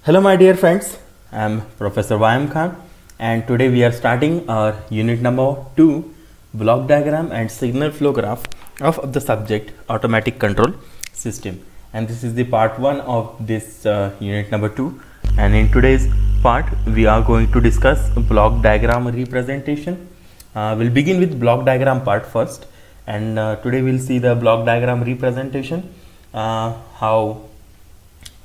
Hello my dear friends, I am Professor Vyam Khan and today we are starting our unit number 2 block diagram and signal flow graph of the subject automatic control system, and this is the part 1 of this unit number 2, and in today's part we are going to discuss block diagram representation. We'll begin with block diagram part first, and today we'll see the block diagram representation, how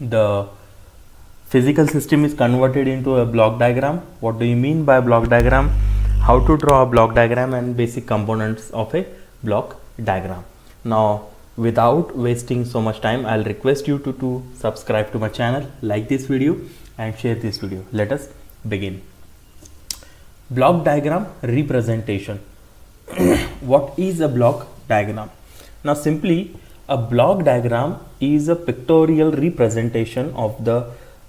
the physical system is converted into a block diagram. What do you mean by block diagram? How to draw a block diagram and basic components of a block diagram. Now, without wasting so much time, I'll request you to subscribe to my channel, like this video and share this video. Let us begin. Block diagram representation. What is a block diagram? Now, simply a block diagram is a pictorial representation of the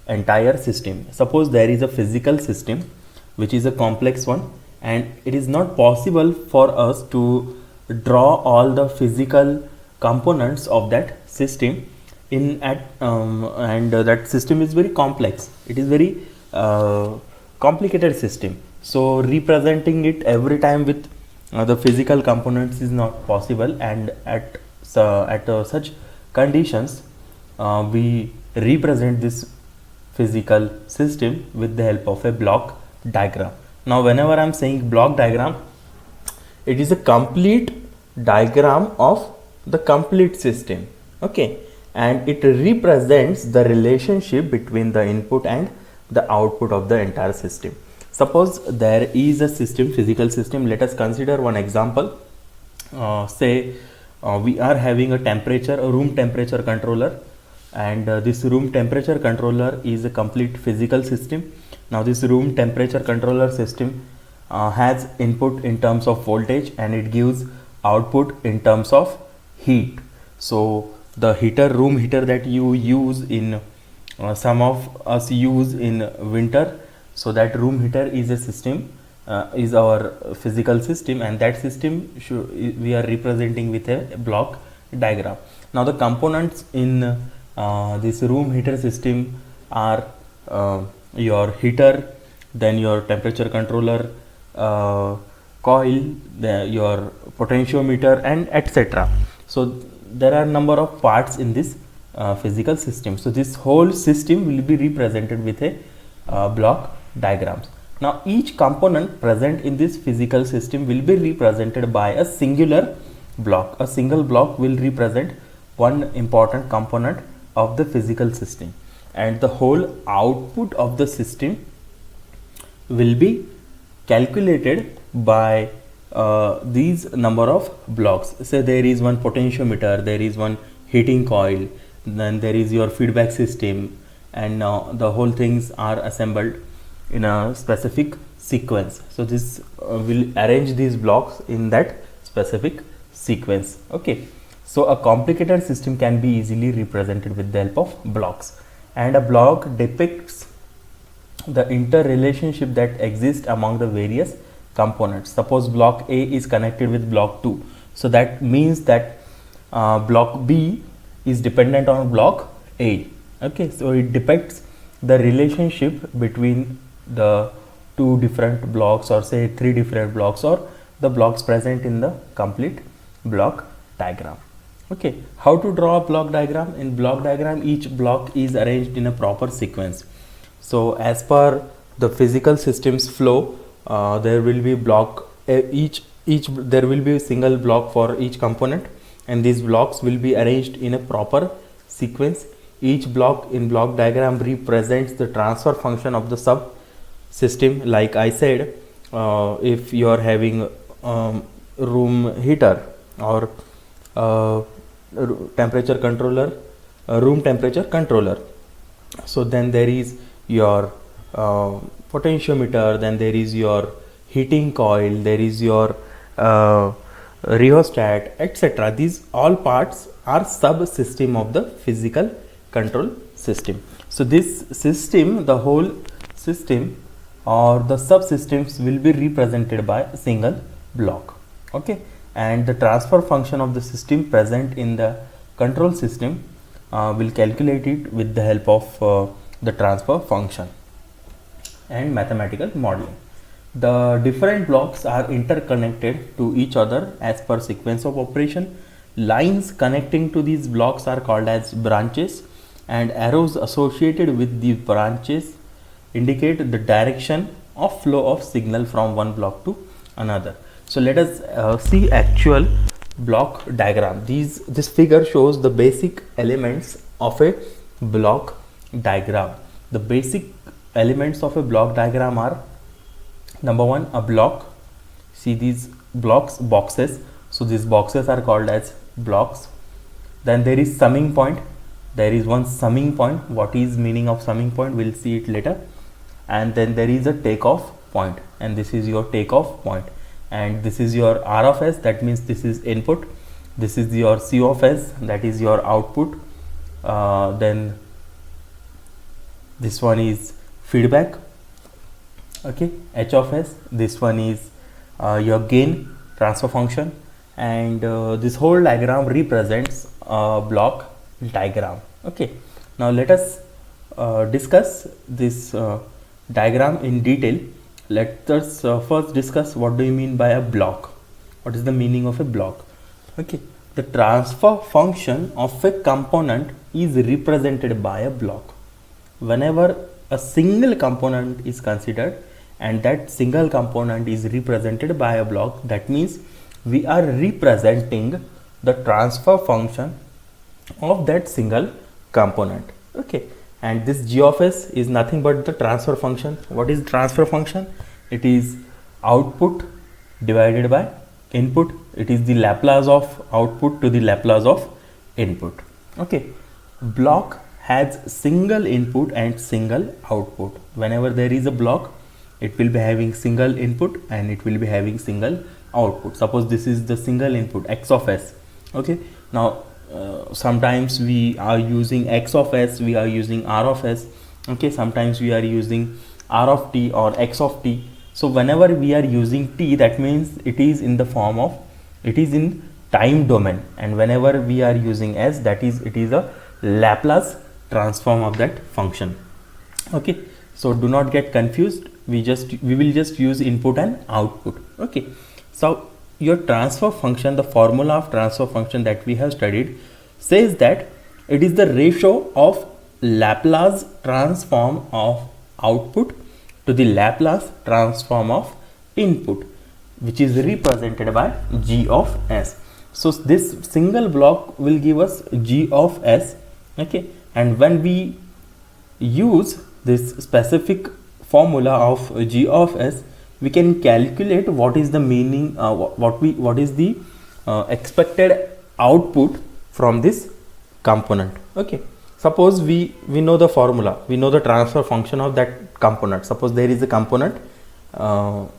entire system. Suppose there is a physical system which is a complex one, and it is not possible for us to draw all the physical components of that system and that system is very complex. It is very complicated system, so representing it every time with the physical components is not possible, and at such conditions we represent this physical system with the help of a block diagram. Now, whenever I am saying block diagram, it is a complete diagram of the complete system, okay, and it represents the relationship between the input and the output of the entire system. Suppose there is a system, physical system. Let us consider one example. Say we are having a room temperature controller, and this room temperature controller is a complete physical system. Now, this room temperature controller system has input in terms of voltage and it gives output in terms of heat. So, the room heater that you use in some of us use in winter, so that room heater is a system, is our physical system, and that system we are representing with a block diagram. Now, the components in this room heater system are your heater, then your temperature controller coil, your potentiometer, and etc. So there are number of parts in this physical system. So this whole system will be represented with a block diagrams. Now, each component present in this physical system will be represented by a singular block. A single block will represent one important component of the physical system, and the whole output of the system will be calculated by these number of blocks. Say there is one potentiometer, there is one heating coil, then there is your feedback system, and the whole things are assembled in a specific sequence. So this will arrange these blocks in that specific sequence, okay. So a complicated system can be easily represented with the help of blocks, and a block depicts the interrelationship that exists among the various components. Suppose block A is connected with block 2, so that means that block B is dependent on block A, okay. So it depicts the relationship between the two different blocks, or say 3 different blocks, or the blocks present in the complete block diagram. Okay, how to draw a block diagram? In block diagram, each block is arranged in a proper sequence. So as per the physical system's flow, there will be there will be a single block for each component, and these blocks will be arranged in a proper sequence. Each block in block diagram represents the transfer function of the sub system. Like I said, if you are having room heater or temperature controller, room temperature controller, so then there is your potentiometer, then there is your heating coil, there is your rheostat, etc. These all parts are subsystem of the physical control system. So this system, the whole system or the subsystems will be represented by a single block, okay. And the transfer function of the system present in the control system will calculate it with the help of the transfer function and mathematical modeling. The different blocks are interconnected to each other as per sequence of operation. Lines connecting to these blocks are called as branches, and arrows associated with these branches indicate the direction of flow of signal from one block to another. So let us see actual block diagram. This figure shows the basic elements of a block diagram. The basic elements of a block diagram are: number one, a block. See these blocks, boxes. So these boxes are called as blocks. Then there is summing point. There is one summing point. What is meaning of summing point? We'll see it later. And then there is a takeoff point, and this is your takeoff point. And this is your R of S, that means this is input. This is your C of S, that is your output. Then this one is feedback. Okay, H of S, this one is your gain transfer function, and this whole diagram represents a block diagram. Okay, now let us discuss this diagram in detail. Let us first discuss what do you mean by a block. What is the meaning of a block? Okay, the transfer function of a component is represented by a block. Whenever a single component is considered and that single component is represented by a block, that means we are representing the transfer function of that single component. Okay, and this G of S is nothing but the transfer function. What is transfer function? It is output divided by input. It is the Laplace of output to the Laplace of input. Okay, block has single input and single output. Whenever there is a block, it will be having single input and it will be having single output. Suppose this is the single input X of S. Okay, now sometimes we are using X of S, we are using R of S. Okay, sometimes we are using R of T or X of T. So whenever we are using T, that means it is in the form of, it is in time domain, and whenever we are using S, that is, it is a Laplace transform of that function. Okay, so do not get confused. We will just use input and output. Okay, so your transfer function, the formula of transfer function that we have studied says that it is the ratio of Laplace transform of output to the Laplace transform of input, which is represented by G of S. So this single block will give us G of S. Okay, and when we use this specific formula of G of S, we can calculate what is the meaning, what is the expected output from this component. Okay, suppose we know the formula, we know the transfer function of that component. Suppose there is a component,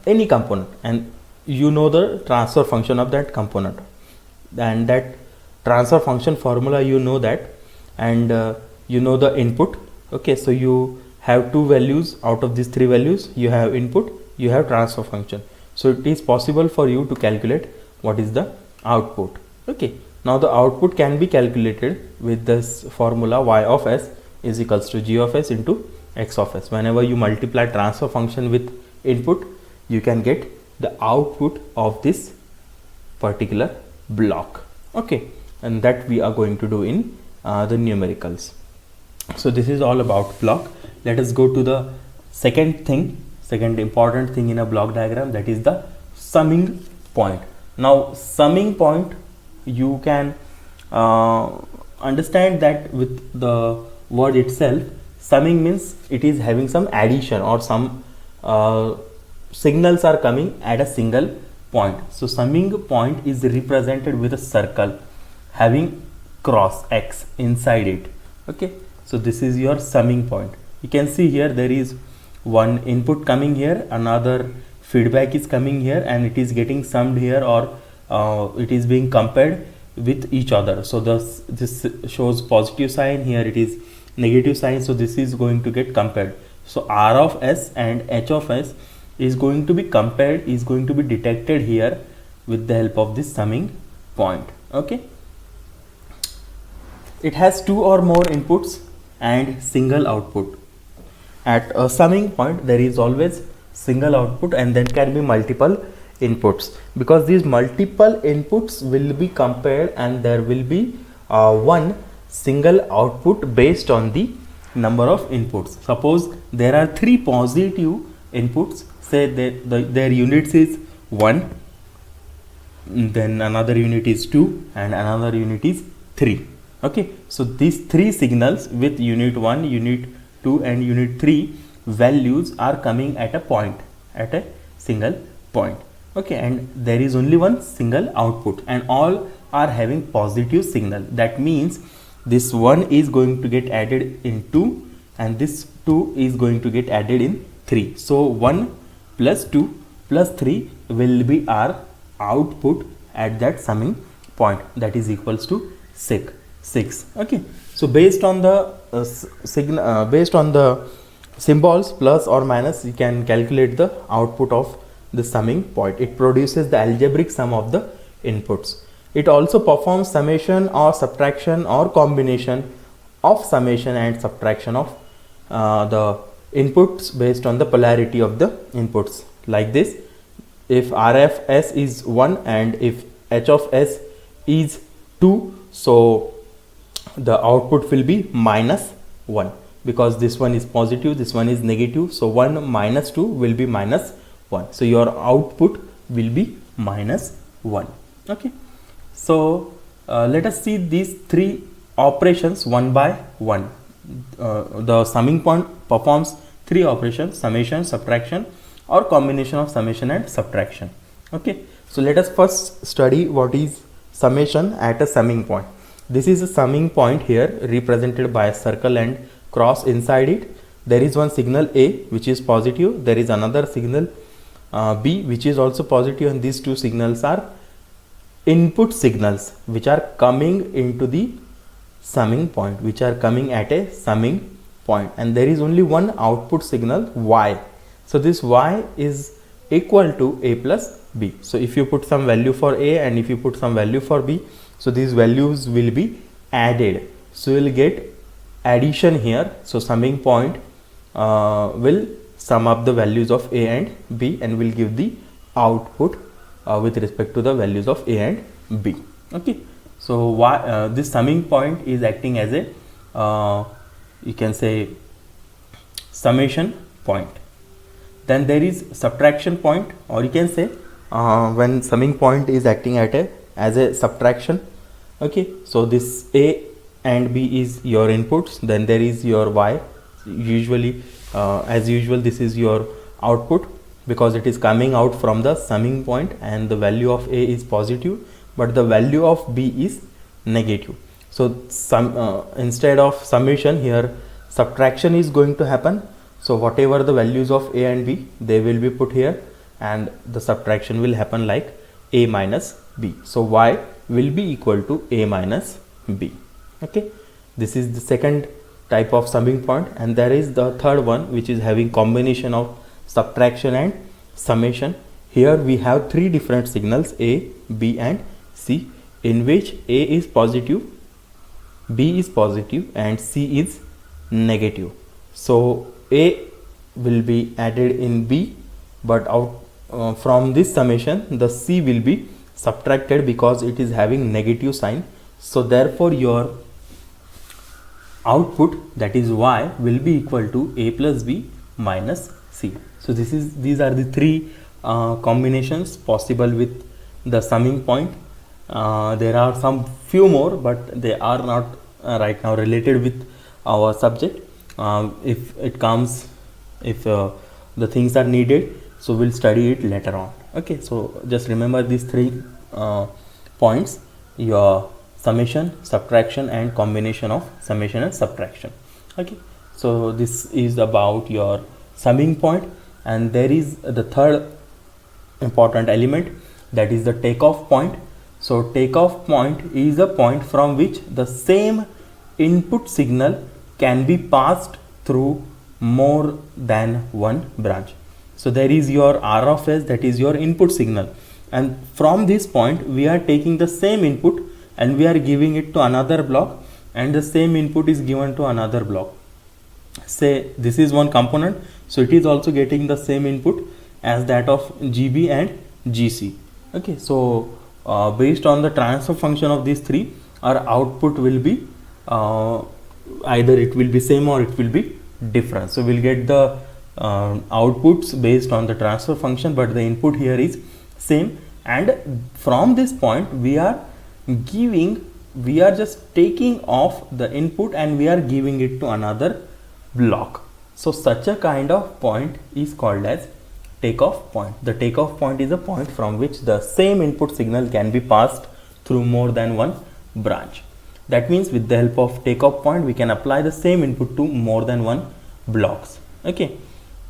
any component, and you know the transfer function of that component, and that transfer function formula, you know that, and you know the input. Okay, so you have two values. Out of these three values, you have input, you have transfer function. So it is possible for you to calculate what is the output. Okay, now the output can be calculated with this formula Y of S is equals to G of S into X of S. Whenever you multiply transfer function with input, you can get the output of this particular block. Okay, and that we are going to do in the numericals. So this is all about block. Let us go to the second important thing in a block diagram, that is the summing point. Now summing point, you can understand that with the word itself. Summing means it is having some addition or some signals are coming at a single point. So summing point is represented with a circle having cross X inside it. Okay, so this is your summing point. You can see here there is one input coming here, another feedback is coming here, and it is getting summed here, or it is being compared with each other. So this shows positive sign, here it is negative sign, so this is going to get compared. So R of S and H of S is going to be compared, is going to be detected here with the help of this summing point. Okay, it has two or more inputs and single output. at a summing point there is always single output and then can be multiple inputs, because these multiple inputs will be compared and there will be one single output based on the number of inputs. Suppose there are 3 positive inputs, say their units is 1, then another unit is 2 and another unit is 3. Okay, so these 3 signals with unit 1, unit 2 and unit 3 values are coming at a point, at a single point. Okay, and there is only one single output and all are having positive signal. That means this 1 is going to get added in 2 and this 2 is going to get added in 3. So 1 plus 2 plus 3 will be our output at that summing point, that is equals to 6. Okay, so based on the based on the symbols plus or minus, you can calculate the output of the summing point. It produces the algebraic sum of the inputs. It also performs summation or subtraction or combination of summation and subtraction of the inputs based on the polarity of the inputs, like this. If R of S is 1 and if H of S is 2, so the output will be minus 1, because this one is positive, this one is negative, so 1 minus 2 will be minus 1, so your output will be minus 1. Okay, so let us see these 3 operations one by one. The summing point performs 3 operations: summation, subtraction or combination of summation and subtraction. Okay, so let us first study what is summation at a summing point. This is a summing point here represented by a circle and cross inside it. There is one signal A which is positive, there is another signal B which is also positive, and these 2 signals are input signals which are coming into the summing point, which are coming at a summing point, and there is only one output signal Y. So this Y is equal to A plus B. So if you put some value for A and if you put some value for B, so these values will be added. So you will get addition here. So summing point will sum up the values of A and B and will give the output with respect to the values of A and B. Okay, so this summing point is acting as a you can say summation point. Then there is subtraction point, or you can say when summing point is acting at as a subtraction. Okay, so this A and B is your inputs, then there is your Y. Usually as usual this is your output, because it is coming out from the summing point and the value of A is positive but the value of B is negative. So instead of summation here subtraction is going to happen. So whatever the values of A and B, they will be put here and the subtraction will happen like A minus B. So Y will be equal to A minus B. Okay, this is the second type of summing point, and there is the third one which is having combination of subtraction and summation. Here we have 3 different signals A, B and C, in which A is positive, B is positive and C is negative. So A will be added in B, but out from this summation the C will be subtracted because it is having negative sign. So therefore your output, that is Y, will be equal to A plus B minus C. So these are the 3 combinations possible with the summing point. There are some few more, but they are not right now related with our subject. If the things are needed, so we'll study it later on. Okay, so just remember these 3 points: your summation, subtraction and combination of summation and subtraction. Okay, so this is about your summing point, and there is the third important element, that is the takeoff point. So takeoff point is a point from which the same input signal can be passed through more than one branch. So there is your R of S, that is your input signal, and from this point we are taking the same input and we are giving it to another block, and the same input is given to another block. say this is one component, so it is also getting the same input as that of GB and GC. Okay, so based on the transfer function of these three, our output will be either it will be same or it will be different. So we'll get the outputs based on the transfer function, but the input here is same, and from this point we are just taking off the input and we are giving it to another block. So such a kind of point is called as takeoff point. The takeoff point is a point from which the same input signal can be passed through more than one branch. That means with the help of takeoff point we can apply the same input to more than one blocks. Okay,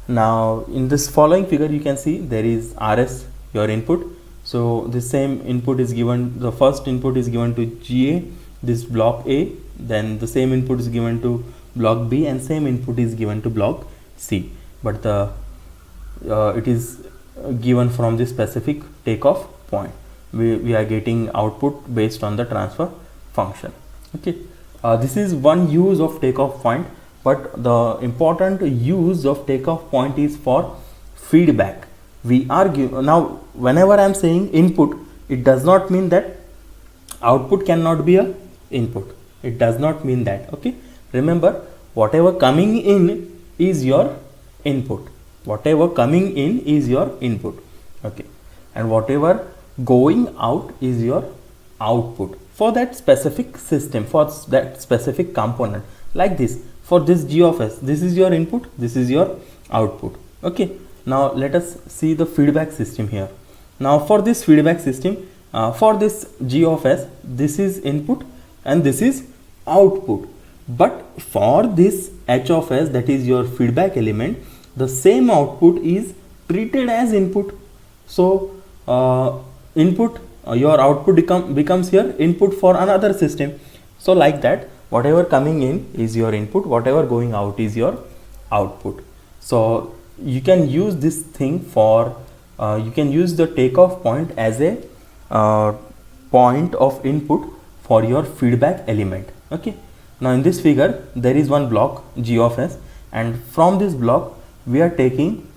now in this following figure you can see there is RS, your input. So the same input is given, the first input is given to GA, this block A, then the same input is given to block B, and same input is given to block C, but the it is given from this specific takeoff point. We are getting output based on the transfer function. Okay, this is one use of takeoff point, but the important use of takeoff point is for feedback. We are now whenever I am saying input, it does not mean that output cannot be a input. It does not mean that. Okay, remember, whatever coming in is your input. Whatever coming in is your input. Okay, and whatever going out is your output for that specific system, for that specific component. Like this, for this G of S, this is your input, this is your output. Okay, now let us see the feedback system here. Now for this feedback system, for this G of S, this is input and this is output. But for this H of S, that is your feedback element, the same output is treated as input. So input, your output becomes here input for another system. So like that, whatever coming in is your input, whatever going out is your output. So you can use this thing for you can use the takeoff point as a point of input for your feedback element. Okay, now in this figure there is one block G of S, and from this block we are taking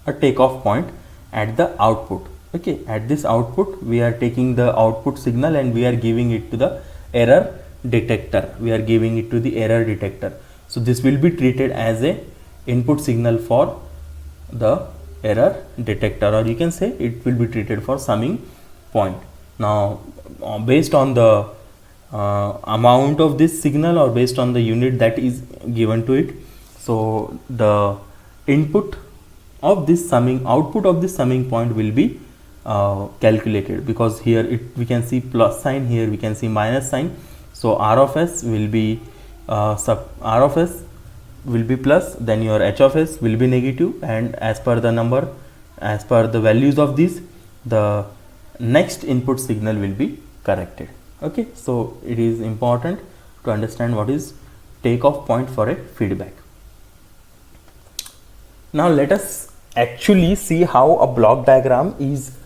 a takeoff point at the output. Okay, at this output we are taking the output signal and we are giving it to the error detector. We are giving it to the error detector. So this will be treated as a input signal for the error detector, or you can say it will be treated for summing point. Now based on the amount of this signal or based on the unit that is given to it, so the input of this summing, output of this summing point will be calculated, because here we can see plus sign, here we can see minus sign. So R of S will be R of S will be plus, then your H of S will be negative, and as per the number, as per the values of these, the next input signal will be corrected. Okay, so it is important to understand what is takeoff point for a feedback. Now let us actually see how a block diagram is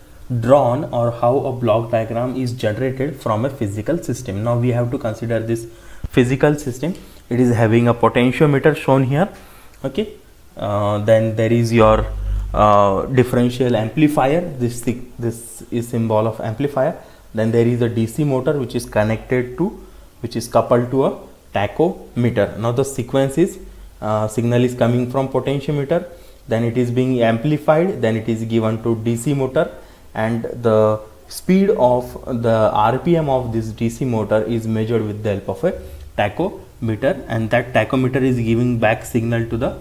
drawn or how a block diagram is generated from a physical system. Now we have to consider this physical system. It is having a potentiometer shown here. Okay, then there is your differential amplifier. This is symbol of amplifier. Then there is a DC motor which is coupled to a tachometer. Now the sequence is signal is coming from potentiometer, then it is being amplified, then it is given to DC motor, and the speed of the RPM of this DC motor is measured with the help of a tachometer, and that tachometer is giving back signal to the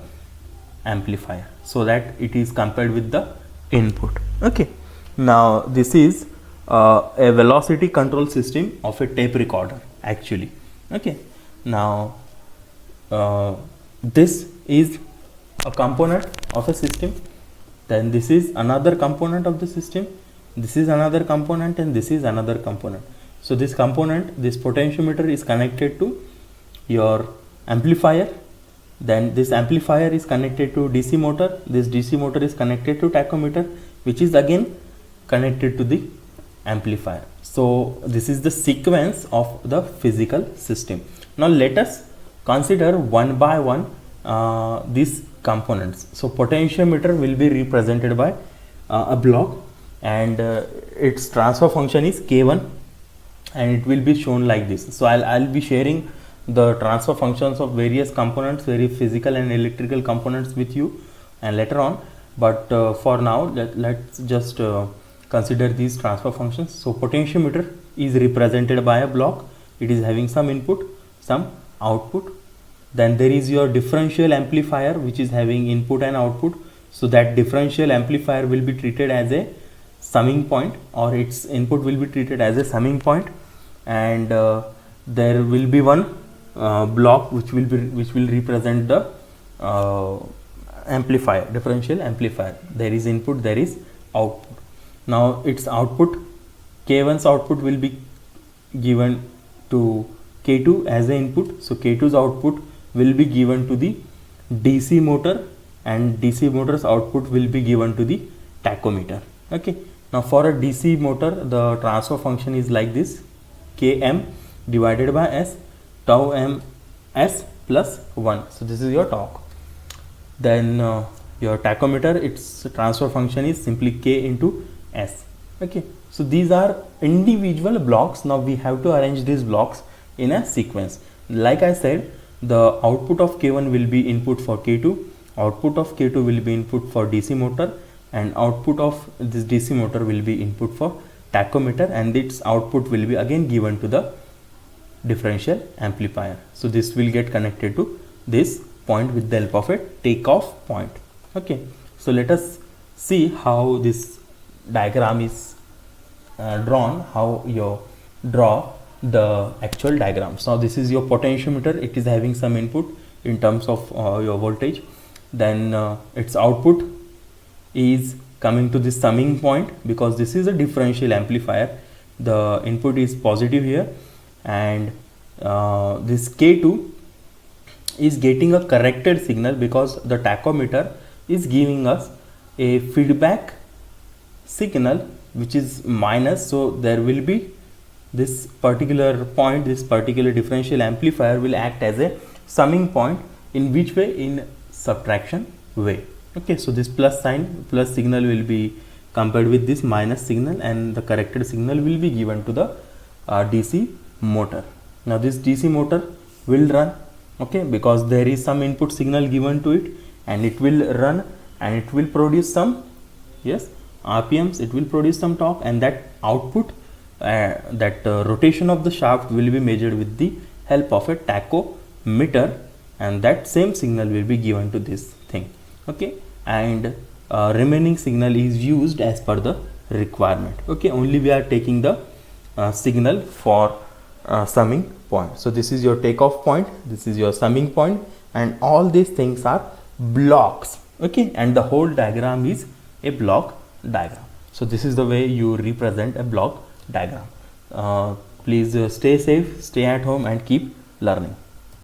amplifier so that it is compared with the input. Okay, now this is a velocity control system of a tape recorder actually. Okay, now this is a component of a system, then this is another component of the system, this is another component, and this is another component. So this component, this potentiometer is connected to your amplifier, then this amplifier is connected to DC motor, this DC motor is connected to tachometer, which is again connected to the amplifier. So this is the sequence of the physical system. Now let us consider one by one these components. So potentiometer will be represented by a block, and its transfer function is K1, and it will be shown like this. So I'll be sharing the transfer functions of various components, various physical and electrical components with you and later on, but for now let's just consider these transfer functions. So potentiometer is represented by a block. It is having some input, some output. Then there is your differential amplifier, which is having input and output. So that differential amplifier will be treated as a summing point, or its input will be treated as a summing point, and there will be one block which will represent the amplifier, differential amplifier. There is input, there is output. Now its output, K1's output will be given to K2 as the input. So K2's output will be given to the DC motor, and DC motor's output will be given to the tachometer. Okay. Now for a DC motor, the transfer function is like this: Km divided by S, tau m S plus 1. So this is your torque. Then your tachometer, its transfer function is simply K into S. Okay. So these are individual blocks. Now we have to arrange these blocks in a sequence. Like I said, the output of K1 will be input for K2, output of K2 will be input for DC motor, and output of this DC motor will be input for tachometer, and its output will be again given to the differential amplifier. So this will get connected to this point with the help of a takeoff point. Okay. So let us see how this diagram is drawn, how you draw the actual diagrams. Now this is your potentiometer. It is having some input in terms of your voltage. Then its output is coming to this summing point, because this is a differential amplifier. The input is positive here, and this K2 is getting a corrected signal because the tachometer is giving us a feedback signal which is minus. So there will be this particular point, this particular differential amplifier will act as a summing point. In which way? In subtraction way. Okay. So this plus sign, plus signal will be compared with this minus signal, and the corrected signal will be given to the DC motor. Now this DC motor will run, okay, because there is some input signal given to it, and it will run, and it will produce some, yes, RPMs, it will produce some torque, and that output, rotation of the shaft will be measured with the help of a tachometer, and that same signal will be given to this thing. Okay. And remaining signal is used as per the requirement. Okay. Only we are taking the signal for summing point. So this is your takeoff point, this is your summing point, and all these things are blocks. Okay. And the whole diagram is a block diagram. So this is the way you represent a block diagram. Please stay safe, stay at home, and keep learning.